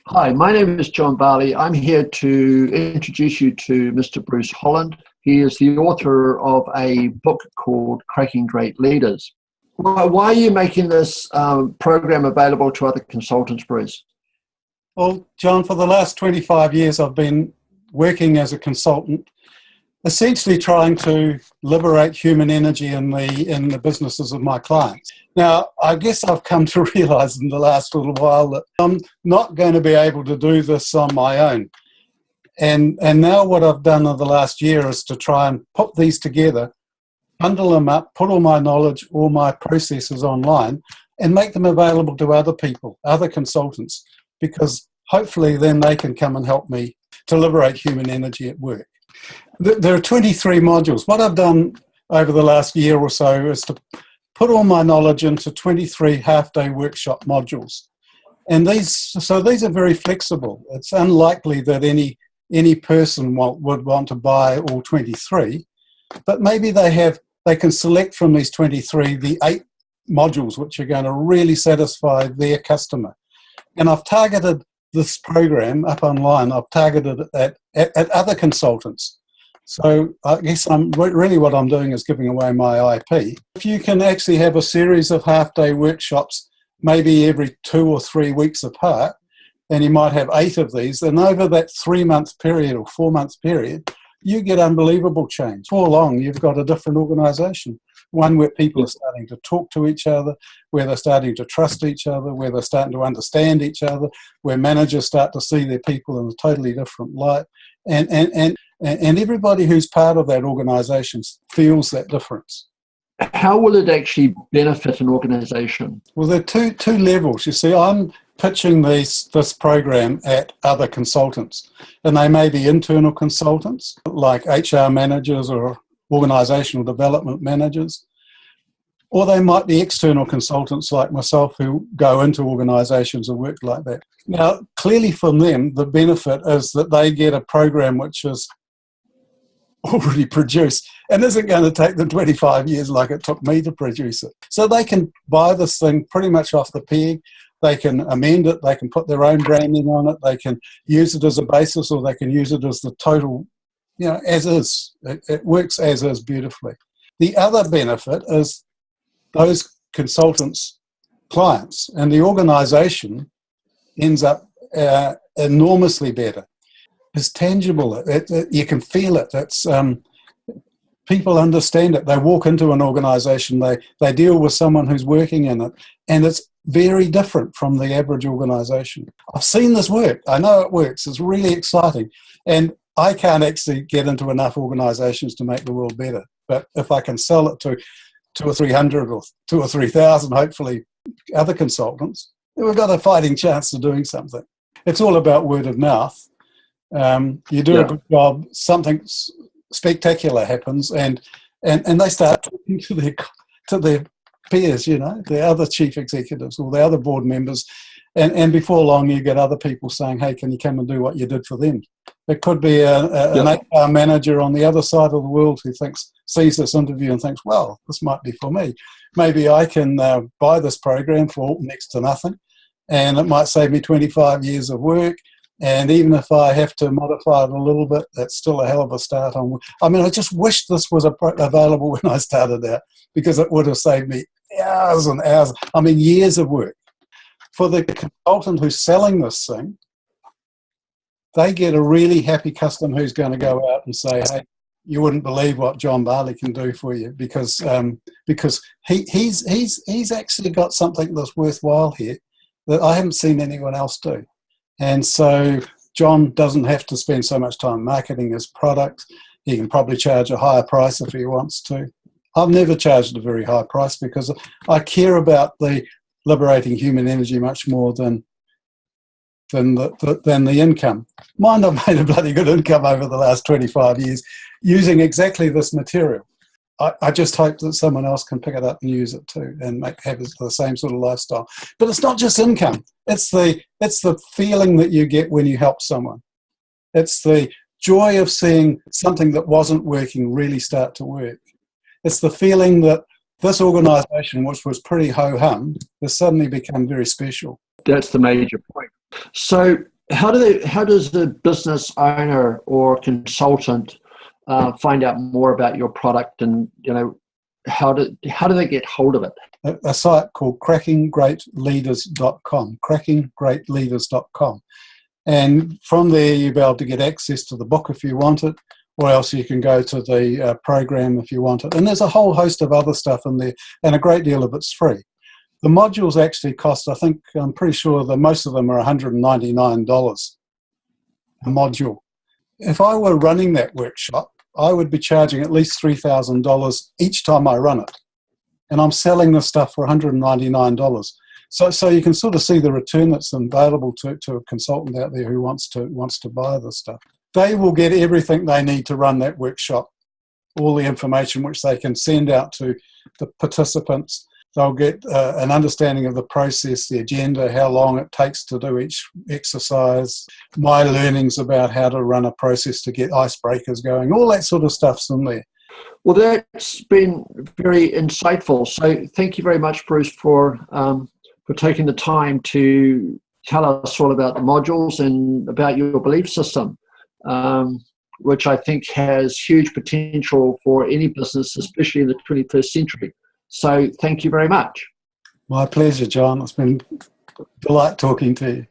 Hi, my name is John Barley. I'm here to introduce you to Mr. Bruce Holland. He is the author of a book called Cracking Great Leaders. Why are you making this program available to other consultants, Bruce? Well, John, for the last 25 years, I've been working as a consultant, essentially trying to liberate human energy in the businesses of my clients. Now, I guess I've come to realize in the last little while that I'm not going to be able to do this on my own. And now what I've done in the last year is to try and put these together, bundle them up, put all my knowledge, all my processes online, and make them available to other people, other consultants, because hopefully then they can come and help me to liberate human energy at work. There are 23 modules. What I've done over the last year or so is to put all my knowledge into 23 half-day workshop modules. And these are very flexible. It's unlikely that any person would want to buy all 23, but maybe they can select from these 23 the 8 modules which are going to really satisfy their customer. And I've targeted this program up online. I've targeted it at other consultants. So I guess what I'm doing is giving away my IP. If you can actually have a series of half-day workshops, maybe every 2 or 3 weeks apart, and you might have 8 of these, then over that 3-month period or 4-month period, you get unbelievable change. Before long, you've got a different organisation, one where people are starting to talk to each other, where they're starting to trust each other, where they're starting to understand each other, where managers start to see their people in a totally different light, and everybody who's part of that organisation feels that difference. How will it actually benefit an organisation? Well, there are two levels. You see, I'm pitching this program at other consultants, and they may be internal consultants like HR managers or organisational development managers, or they might be external consultants like myself who go into organisations and work like that. Now, clearly for them, the benefit is that they get a program which is already produced and isn't going to take them 25 years like it took me to produce it. So they can buy this thing pretty much off the peg. They can amend it. They can put their own branding on it. They can use it as a basis, or they can use it as the total, as is. It works as is beautifully. The other benefit is those consultants' clients and the organisation ends up enormously better. It's tangible. You can feel it. It's people understand it. They walk into an organisation, they deal with someone who's working in it, and it's very different from the average organisation. I've seen this work. I know it works. It's really exciting. And I can't actually get into enough organisations to make the world better. But if I can sell it to 200 or 300 or 2,000 or 3,000, hopefully, other consultants, then we've got a fighting chance of doing something. It's all about word of mouth. You do a good job, something spectacular happens, and they start talking to their peers, the other chief executives or the other board members, and before long you get other people saying, hey, can you come and do what you did for them? It could be an HR manager on the other side of the world who sees this interview and thinks, well, this might be for me. Maybe I can buy this program for next to nothing, and it might save me 25 years of work. And even if I have to modify it a little bit, that's still a hell of a start on. I just wish this was available when I started out, because it would have saved me hours and hours, years of work. For the consultant who's selling this thing, they get a really happy customer who's going to go out and say, hey, you wouldn't believe what John Barley can do for you, because he's actually got something that's worthwhile here that I haven't seen anyone else do. And so John doesn't have to spend so much time marketing his product. He can probably charge a higher price if he wants to. I've never charged a very high price because I care about the liberating human energy much more than the income. Mind, I've made a bloody good income over the last 25 years using exactly this material. I just hope that someone else can pick it up and use it too and have the same sort of lifestyle. But it's not just income. It's the feeling that you get when you help someone. It's the joy of seeing something that wasn't working really start to work. It's the feeling that this organisation, which was pretty ho-hum, has suddenly become very special. That's the major point. So How does the business owner or consultant find out more about your product, and how do they get hold of it? A site called crackinggreatleaders.com, crackinggreatleaders.com. And from there, you'll be able to get access to the book if you want it, or else you can go to the program if you want it. And there's a whole host of other stuff in there, and a great deal of it's free. The modules actually cost, I'm pretty sure that most of them are $199 a module. If I were running that workshop, I would be charging at least $3,000 each time I run it. And I'm selling the stuff for $199. So you can sort of see the return that's available to a consultant out there who wants to buy this stuff. They will get everything they need to run that workshop, all the information which they can send out to the participants. They'll get an understanding of the process, the agenda, how long it takes to do each exercise, my learnings about how to run a process to get icebreakers going, all that sort of stuff's in there. Well, that's been very insightful. So thank you very much, Bruce, for taking the time to tell us all about the modules and about your belief system, which I think has huge potential for any business, especially in the 21st century. So thank you very much. My pleasure, John. It's been a delight talking to you.